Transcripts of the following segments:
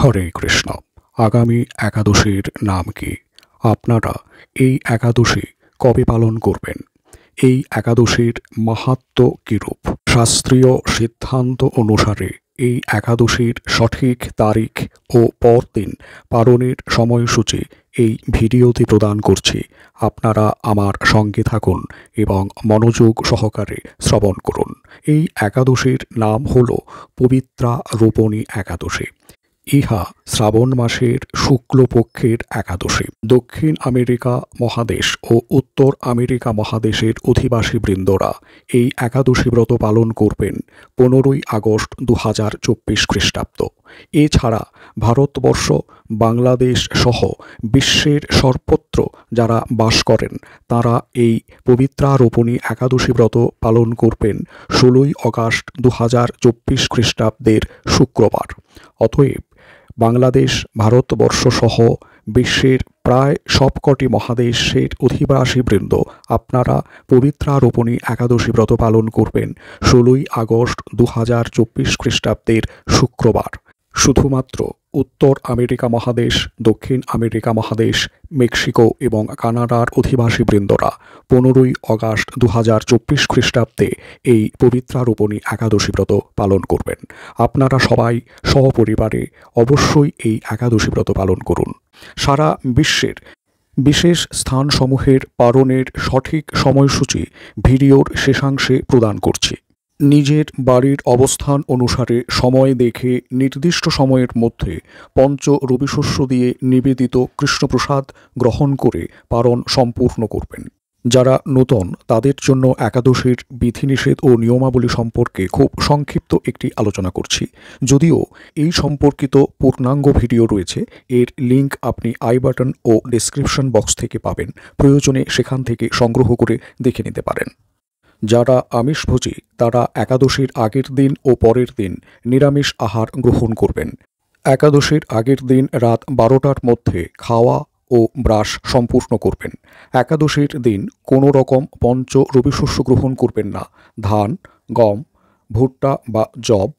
হরে কৃষ্ণ। আগামী একাদশীর নাম কি? আপনারা এই একাদশী কবে পালন করবেন? এই একাদশীর মাহাত্ম্য কিরূপ? শাস্ত্রীয় সিদ্ধান্ত অনুসারে এই একাদশীর সঠিক তারিখ ও পরদিন পালনের সময়সূচি এই ভিডিওতে প্রদান করছি। আপনারা আমার সঙ্গে থাকুন এবং মনোযোগ সহকারে শ্রবণ করুন। এই একাদশীর নাম হল পবিত্রা রোপণী একাদশী। ইহা শ্রাবণ মাসের শুক্লপক্ষের একাদশী। দক্ষিণ আমেরিকা মহাদেশ ও উত্তর আমেরিকা মহাদেশের অধিবাসীবৃন্দরা এই একাদশী ব্রত পালন করবেন 15ই আগস্ট 2024 খ্রিস্টাব্দ। এছাড়া ভারতবর্ষ, বাংলাদেশ সহ বিশ্বের সর্বত্র যারা বাস করেন তারা এই পবিত্রা রোপণী একাদশী ব্রত পালন করবেন 16ই আগস্ট 2024 খ্রিস্টাব্দের শুক্রবার। অতএব বাংলাদেশ, ভারতবর্ষ সহ বিশ্বের প্রায় সবকটি মহাদেশের অধিবাসীবৃন্দ আপনারা পবিত্রা রোপণী একাদশী ব্রত পালন করবেন 16ই আগস্ট 2024 খ্রিস্টাব্দের শুক্রবার। শুধুমাত্র উত্তর আমেরিকা মহাদেশ, দক্ষিণ আমেরিকা মহাদেশ, মেক্সিকো এবং কানাডার অধিবাসীবৃন্দরা 15ই আগস্ট 2024 খ্রিস্টাব্দে এই পবিত্রা রোপণী একাদশী ব্রত পালন করবেন। আপনারা সবাই সপরিবারে অবশ্যই এই একাদশী ব্রত পালন করুন। সারা বিশ্বের বিশেষ স্থানসমূহের পালনের সঠিক সময়সূচি ভিডিওর শেষাংশে প্রদান করছি। নিজের বাড়ির অবস্থান অনুসারে সময় দেখে নির্দিষ্ট সময়ের মধ্যে পঞ্চ রবিশস্য দিয়ে নিবেদিত কৃষ্ণপ্রসাদ গ্রহণ করে পালন সম্পূর্ণ করবেন। যারা নূতন তাদের জন্য একাদশীর বিধিনিষেধ ও নিয়মাবলী সম্পর্কে খুব সংক্ষিপ্ত একটি আলোচনা করছি। যদিও এই সম্পর্কিত পূর্ণাঙ্গ ভিডিও রয়েছে, এর লিঙ্ক আপনি আই বাটন ও ডেসক্রিপশন বক্স থেকে পাবেন। প্রয়োজনে সেখান থেকে সংগ্রহ করে দেখে নিতে পারেন। যারা আমিষভোজী তারা একাদশীর আগের দিন ও পরের দিন নিরামিষ আহার গ্রহণ করবেন। একাদশীর আগের দিন রাত 12টার মধ্যে খাওয়া ও ব্রাশ সম্পূর্ণ করবেন। একাদশীর দিন কোনো রকম পঞ্চ রবিশস্য গ্রহণ করবেন না। ধান, গম, ভুট্টা বা যব,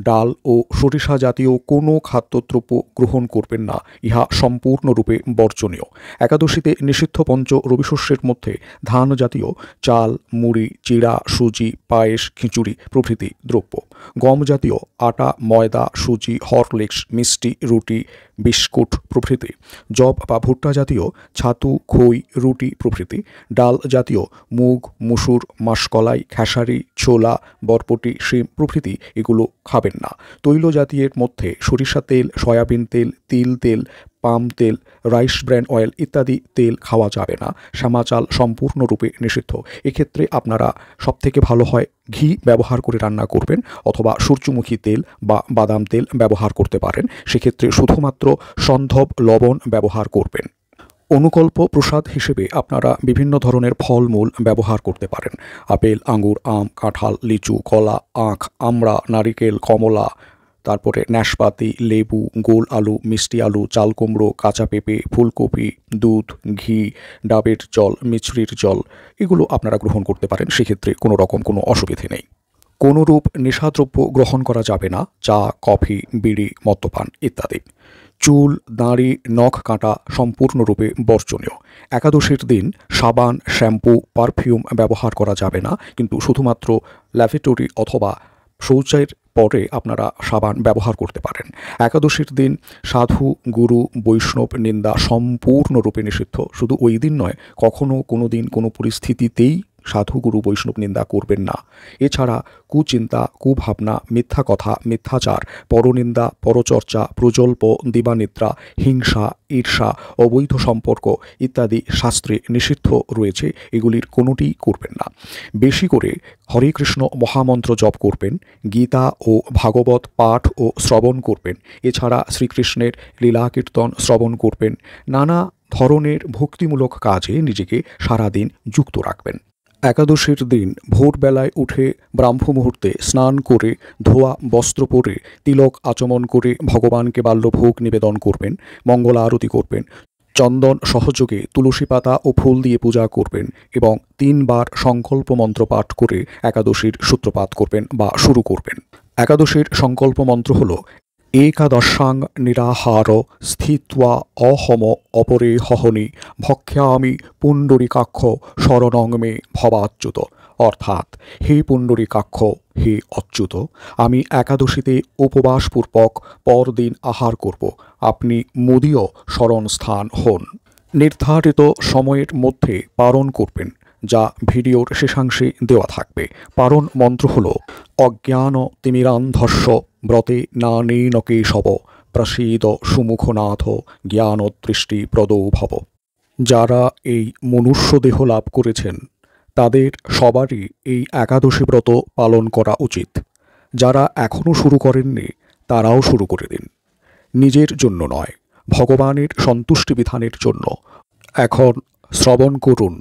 ডাল ও সরিষা জাতীয় কোনো খাদ্যদ্রব্য গ্রহণ করবেন না। ইহা সম্পূর্ণরূপে বর্জনীয়। একাদশীতে নিষিদ্ধ পঞ্চ রবিশস্যের মধ্যে ধান জাতীয় চাল, মুড়ি, চিড়া, সুজি, পায়েস, খিচুড়ি প্রভৃতি দ্রব্য, গম জাতীয় আটা, ময়দা, সুজি, হরলিক্স, মিষ্টি, রুটি, বিস্কুট প্রভৃতি, জব বা ভুট্টা জাতীয় ছাতু, খই, রুটি প্রভৃতি, ডাল জাতীয় মুগ, মুসুর, মাসকলাই, খেসারি, ছোলা, বরবটি, শিম প্রভৃতি এগুলো খাবেন না। তৈল জাতীয়ের মধ্যে সরিষা তেল, সয়াবিন তেল, তিল তেল, পাম তেল, রাইস ব্র্যান অয়েল ইত্যাদি তেল খাওয়া যাবে না। শ্যামা চাল সম্পূর্ণরূপে নিষিদ্ধ। এক্ষেত্রে আপনারা সবথেকে ভালো হয় ঘি ব্যবহার করে রান্না করবেন অথবা সূর্যমুখী তেল বা বাদাম তেল ব্যবহার করতে পারেন। সেক্ষেত্রে শুধুমাত্র সন্ধব লবণ ব্যবহার করবেন। অনুকল্প প্রসাদ হিসেবে আপনারা বিভিন্ন ধরনের ফলমূল ব্যবহার করতে পারেন। আপেল, আঙ্গুর, আম, কাঁঠাল, লিচু, কলা, আখ, আমড়া, নারিকেল, কমলা, তারপরে নাশপাতি, লেবু, গোল আলু, মিষ্টি আলু, চাল কুমড়ো, কাঁচা পেঁপে, ফুলকপি, দুধ, ঘি, ডাবের জল, মিছরির জল এগুলো আপনারা গ্রহণ করতে পারেন। সেক্ষেত্রে কোনো রকম কোনো অসুবিধে নেই। কোনোরূপ নেশাদ্রব্য গ্রহণ করা যাবে না। চা, কফি, বিড়ি, মদ্যপান ইত্যাদি। চুল, দাড়ি, নখ কাটা সম্পূর্ণরূপে বর্জনীয়। একাদশীর দিন সাবান, শ্যাম্পু, পারফিউম ব্যবহার করা যাবে না, কিন্তু শুধুমাত্র ল্যাভেটরি অথবা শৌচের পরে আপনারা সাবান ব্যবহার করতে পারেন। একাদশীর দিন সাধু, গুরু, বৈষ্ণব নিন্দা সম্পূর্ণরূপে নিষিদ্ধ। শুধু ওই দিন নয়, কখনো কোনো দিন কোনো পরিস্থিতিতেই সাধু, গুরু, বৈষ্ণব নিন্দা করবেন না। এছাড়া কুচিন্তা, কুভাবনা, মিথ্যা কথা, মিথ্যাচার, পরনিন্দা, পরচর্চা, প্রজল্প, দিবানিদ্রা, হিংসা, ঈর্ষা, অবৈধ সম্পর্ক ইত্যাদি শাস্ত্রে নিষিদ্ধ রয়েছে। এগুলির কোনোটিই করবেন না। বেশি করে হরে কৃষ্ণ মহামন্ত্র জপ করবেন, গীতা ও ভাগবত পাঠ ও শ্রবণ করবেন। এছাড়া শ্রীকৃষ্ণের লীলা কীর্তন শ্রবণ করবেন। নানা ধরনের ভক্তিমূলক কাজে নিজেকে সারাদিন যুক্ত রাখবেন। একাদশীর দিন ভোরবেলায় উঠে ব্রাহ্ম মুহূর্তে স্নান করে ধোয়া বস্ত্র পরে তিলক আচমন করে ভগবানকে বাল্যভোগ নিবেদন করবেন, মঙ্গল আরতি করবেন, চন্দন সহযোগে তুলসী পাতা ও ফুল দিয়ে পূজা করবেন এবং 3 বার সংকল্প মন্ত্র পাঠ করে একাদশীর সূত্রপাত করবেন বা শুরু করবেন। একাদশীর সংকল্প মন্ত্র হল एकादशां निराहार स्थित्वा अहम अपरे हहनि भक्ष्यामि पुण्डरीकाक्ष शरणं मे भवाच्युत। অর্থাৎ হে পুণ্ডরীকাক্ষ, হে অচ্যুত, আমি একাদশীতে উপবাসপূর্বক পরদিন আহার করব, আপনি মুদীয় শরণস্থান হন। নির্ধারিত সময়ের মধ্যে পারণ করবেন, যা ভিডিওর শেষাংশে দেওয়া থাকবে। পারণ মন্ত্র হল অজ্ঞান তিমিরান্ধস্য ব্রতে নানেন কেশব প্রসীদ সুমুখনাথ জ্ঞানদৃষ্টি প্রদৌ ভব। যারা এই মনুষ্য দেহ লাভ করেছেন তাদের সবারই এই একাদশী ব্রত পালন করা উচিত। যারা এখনও শুরু করেননি তারাও শুরু করে দিন, নিজের জন্য নয়, ভগবানের সন্তুষ্টি বিধানের জন্য। এখন শ্রবণ করুন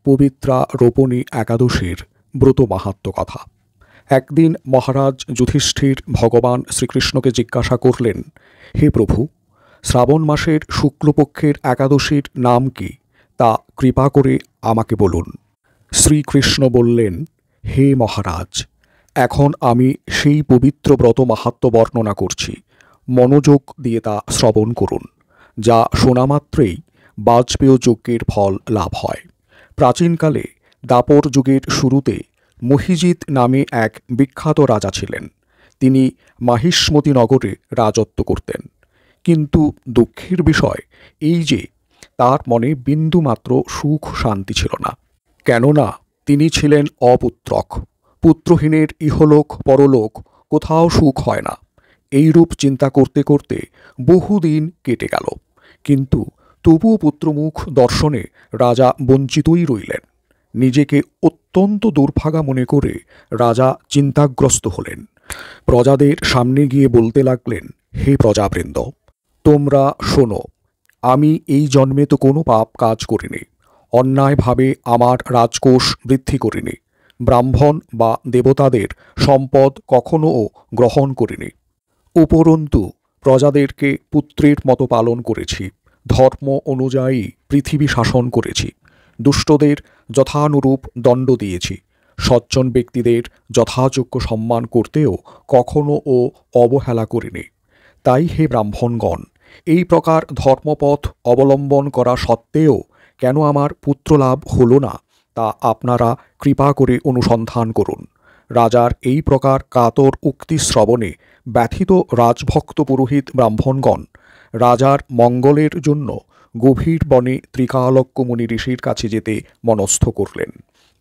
পবিত্রা রোপণী একাদশীর ব্রত মাহাত্ম্য কথা। একদিন মহারাজ যুধিষ্ঠির ভগবান শ্রীকৃষ্ণকে জিজ্ঞাসা করলেন, হে প্রভু, শ্রাবণ মাসের শুক্লপক্ষের একাদশীর নাম কি, তা কৃপা করে আমাকে বলুন। শ্রীকৃষ্ণ বললেন, হে মহারাজ, এখন আমি সেই পবিত্র ব্রত মাহাত্ম্য বর্ণনা করছি, মনোযোগ দিয়ে তা শ্রবণ করুন। যা শোনামাত্রেই বাজপেয় যজ্ঞের ফল লাভ হয়। প্রাচীনকালে দাপর যুগের শুরুতে মহিজিৎ নামে এক বিখ্যাত রাজা ছিলেন। তিনি মাহিষ্মতি নগরে রাজত্ব করতেন। কিন্তু দুঃখের বিষয় এই যে তার মনে বিন্দুমাত্র সুখ শান্তি ছিল না, কেননা তিনি ছিলেন অপুত্রক। পুত্রহীনের ইহলোক পরলোক কোথাও সুখ হয় না। এইরূপ চিন্তা করতে করতে বহুদিন কেটে গেল, কিন্তু তবুও পুত্রমুখ দর্শনে রাজা বঞ্চিতই রইলেন। নিজেকে অত্যন্ত দুর্ভাগা মনে করে রাজা চিন্তাগ্রস্ত হলেন। প্রজাদের সামনে গিয়ে বলতে লাগলেন, হে প্রজাবৃন্দ, তোমরা শোনো, আমি এই জন্মে তো কোনো পাপ কাজ করিনি, অন্যায়ভাবে আমার রাজকোষ বৃদ্ধি করিনি, ব্রাহ্মণ বা দেবতাদের সম্পদ কখনও গ্রহণ করিনি। উপরন্তু প্রজাদেরকে পুত্রের মতো পালন করেছি, ধর্ম অনুযায়ী পৃথিবী শাসন করেছি, দুষ্টদের যথানুরূপ দণ্ড দিয়েছি, সজ্জন ব্যক্তিদের যথাযোগ্য সম্মান করতেও কখনও অবহেলা করিনি। তাই হে ব্রাহ্মণগণ, এই প্রকার ধর্মপথ অবলম্বন করা সত্ত্বেও কেন আমার পুত্রলাভ হল না, তা আপনারা কৃপা করে অনুসন্ধান করুন। রাজার এই প্রকার কাতর উক্তি শ্রবণে ব্যথিত রাজভক্ত পুরোহিত ব্রাহ্মণগণ রাজার মঙ্গলের জন্য গভীর বনে ত্রিকালজ্ঞ মুনি ঋষির কাছে যেতে মনস্থ করলেন।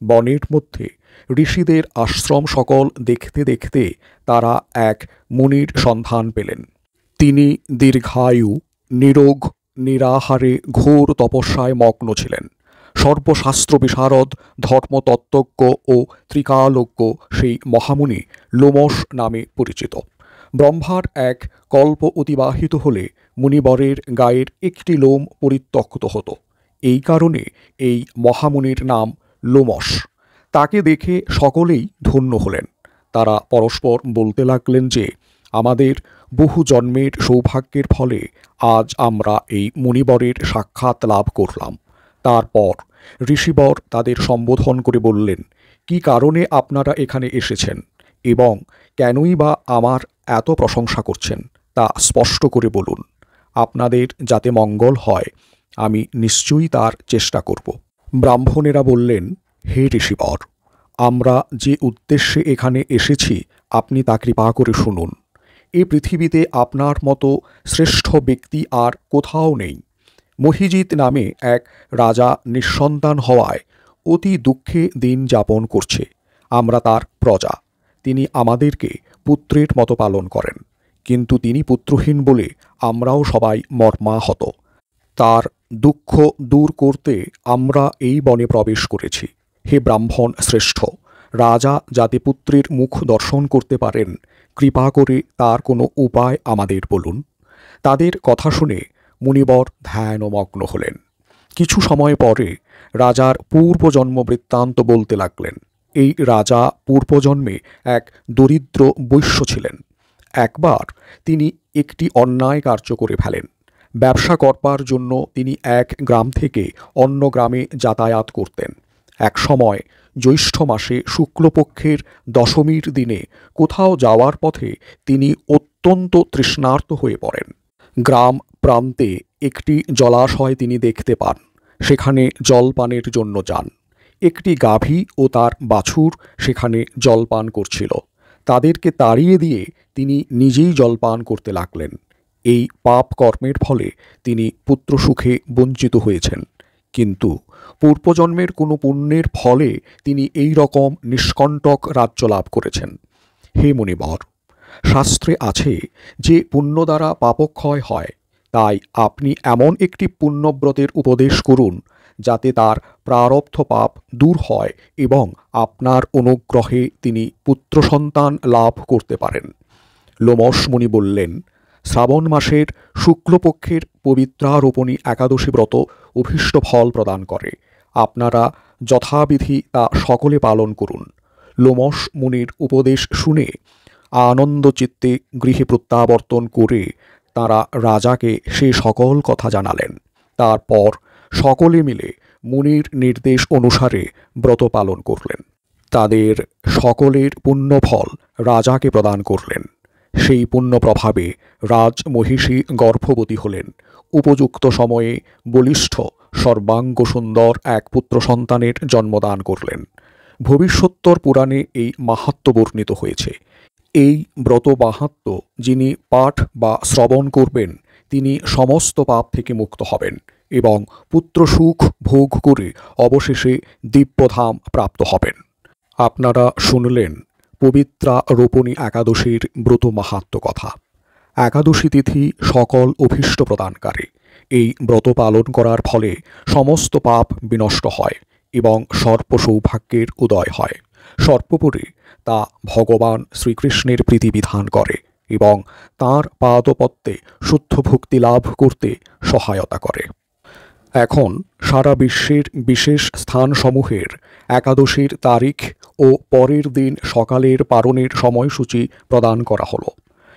বনের মধ্যে ঋষিদের আশ্রম সকল দেখতে দেখতে তারা এক মুনির সন্ধান পেলেন। তিনি দীর্ঘায়ু, নিরোগ, নিরাহারে ঘোর তপস্যায় মগ্ন ছিলেন। সর্বশাস্ত্র বিশারদ, ধর্মতত্ত্বজ্ঞ ও ত্রিকালজ্ঞ সেই মহামুনি লোমশ নামে পরিচিত। ব্রহ্মার এক কল্প অতিবাহিত হলে মুনিবরের গায়ের একটি লোম পরিত্যক্ত হতো। এই কারণে এই মহামুনির নাম লোমশ। তাকে দেখে সকলেই ধন্য হলেন। তারা পরস্পর বলতে লাগলেন যে, আমাদের বহু জন্মের সৌভাগ্যের ফলে আজ আমরা এই মুনিবরের সাক্ষাৎ লাভ করলাম। তারপর ঋষিবর তাদের সম্বোধন করে বললেন, কি কারণে আপনারা এখানে এসেছেন এবং কেনই বা আমার এত প্রশংসা করছেন, তা স্পষ্ট করে বলুন। আপনাদের যাতে মঙ্গল হয় আমি নিশ্চয়ই তার চেষ্টা করব। ব্রাহ্মণেরা বললেন, হে ঋষিবর, আমরা যে উদ্দেশ্যে এখানে এসেছি আপনি তা কৃপা করে শুনুন। এই পৃথিবীতে আপনার মতো শ্রেষ্ঠ ব্যক্তি আর কোথাও নেই। মহিজিৎ নামে এক রাজা নিঃসন্তান হওয়ায় অতি দুঃখে দিন যাপন করছে। আমরা তার প্রজা। তিনি আমাদেরকে পুত্রের মতো পালন করেন, কিন্তু তিনি পুত্রহীন বলে আমরাও সবাই মর্মাহত। তার দুঃখ দূর করতে আমরা এই বনে প্রবেশ করেছি। হে ব্রাহ্মণ শ্রেষ্ঠ, রাজা যাতে পুত্রের মুখ দর্শন করতে পারেন, কৃপা করে তার কোনো উপায় আমাদের বলুন। তাদের কথা শুনে মুনিবর ধ্যানমগ্ন হলেন। কিছু সময় পরে রাজার পূর্বজন্ম বৃত্তান্ত বলতে লাগলেন। এই রাজা পূর্বজন্মে এক দরিদ্র বৈশ্য ছিলেন। একবার তিনি একটি অন্যায় কার্য করে ফেলেন। ব্যবসা করবার জন্য তিনি এক গ্রাম থেকে অন্য গ্রামে যাতায়াত করতেন। এক সময় জ্যৈষ্ঠ মাসে শুক্লপক্ষের দশমীর দিনে কোথাও যাওয়ার পথে তিনি অত্যন্ত তৃষ্ণার্ত হয়ে পড়েন। গ্রাম প্রান্তে একটি জলাশয় তিনি দেখতে পান, সেখানে জলপানের জন্য যান। একটি গাভী ও তার বাছুর সেখানে জলপান করছিল। তাদেরকে তাড়িয়ে দিয়ে তিনি নিজেই জলপান করতে লাগলেন। এই পাপ কর্মের ফলে তিনি পুত্রসুখে বঞ্চিত হয়েছেন, কিন্তু পূর্বজন্মের কোনো পুণ্যের ফলে তিনি এই রকম নিষ্কণ্টক রাজ্য লাভ করেছেন। হে মুনিবর, শাস্ত্রে আছে যে পুণ্য দ্বারা পাপক্ষয় হয়, তাই আপনি এমন একটি পুণ্যব্রতের উপদেশ করুন যাতে তার প্রারব্ধ পাপ দূর হয় এবং আপনার অনুগ্রহে তিনি পুত্র সন্তান লাভ করতে পারেন। লোমশ মুনি বললেন, শ্রাবণ মাসের শুক্লপক্ষের পবিত্রারোপণী একাদশী ব্রত অভীষ্ট ফল প্রদান করে। আপনারা যথাবিধি তা সকলে পালন করুন। লোমশ মুনির উপদেশ শুনে আনন্দচিত্তে গৃহে প্রত্যাবর্তন করে তাঁরা রাজাকে সে সকল কথা জানালেন। তারপর সকলে মিলে মুনির নির্দেশ অনুসারে ব্রত পালন করলেন। তাদের সকলের পুণ্যফল রাজাকে প্রদান করলেন। সেই পুণ্য প্রভাবে রাজমহিষী গর্ভবতী হলেন। উপযুক্ত সময়ে বলিষ্ঠ সর্বাঙ্গ সুন্দর এক পুত্র সন্তানের জন্মদান করলেন। ভবিষ্যোত্তর পুরাণে এই মাহাত্ম্য বর্ণিত হয়েছে। এই ব্রত মাহাত্ম্য যিনি পাঠ বা শ্রবণ করবেন তিনি সমস্ত পাপ থেকে মুক্ত হবেন এবং পুত্র সুখ ভোগ করে অবশেষে দিব্যধাম প্রাপ্ত হবেন। আপনারা শুনলেন পবিত্রা রোপণী একাদশীর ব্রত মাহাত্ম্য কথা। একাদশী তিথি সকল অভীষ্ট প্রদানকারী। এই ব্রত পালন করার ফলে সমস্ত পাপ বিনষ্ট হয় এবং সর্প সৌভাগ্যের উদয় হয়। সর্বোপরি তা ভগবান শ্রীকৃষ্ণের প্রীতিবিধান করে এবং তাঁর পাদপদ্মে শুদ্ধ ভক্তি লাভ করতে সহায়তা করে। এখন সারা বিশ্বের বিশেষ স্থানসমূহের একাদশীর তারিখ ও পরের দিন সকালের পারণের সময়সূচি প্রদান করা হলো।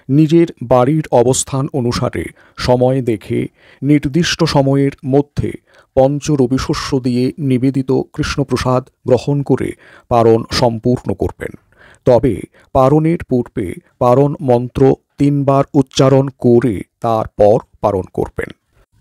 নিজের বাড়ির অবস্থান অনুসারে সময় দেখে নির্দিষ্ট সময়ের মধ্যে পঞ্চরবিশস্য দিয়ে নিবেদিত কৃষ্ণপ্রসাদ গ্রহণ করে পারণ সম্পূর্ণ করবেন। তবে পারণের পূর্বে পারণ মন্ত্র 3 বার উচ্চারণ করে তারপর পারণ করবেন।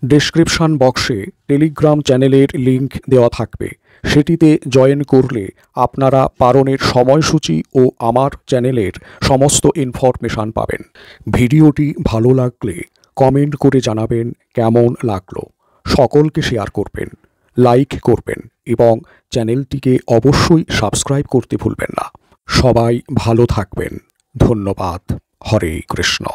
ডেসক্রিপশন বক্সে টেলিগ্রাম চ্যানেলের লিংক দেওয়া থাকবে, সেটিতে জয়েন করলে আপনারা পারণের সময়সূচি ও আমার চ্যানেলের সমস্ত ইনফরমেশান পাবেন। ভিডিওটি ভালো লাগলে কমেন্ট করে জানাবেন কেমন লাগলো। সকলকে শেয়ার করবেন, লাইক করবেন এবং চ্যানেলটিকে অবশ্যই সাবস্ক্রাইব করতে ভুলবেন না। সবাই ভালো থাকবেন। ধন্যবাদ। হরে কৃষ্ণ।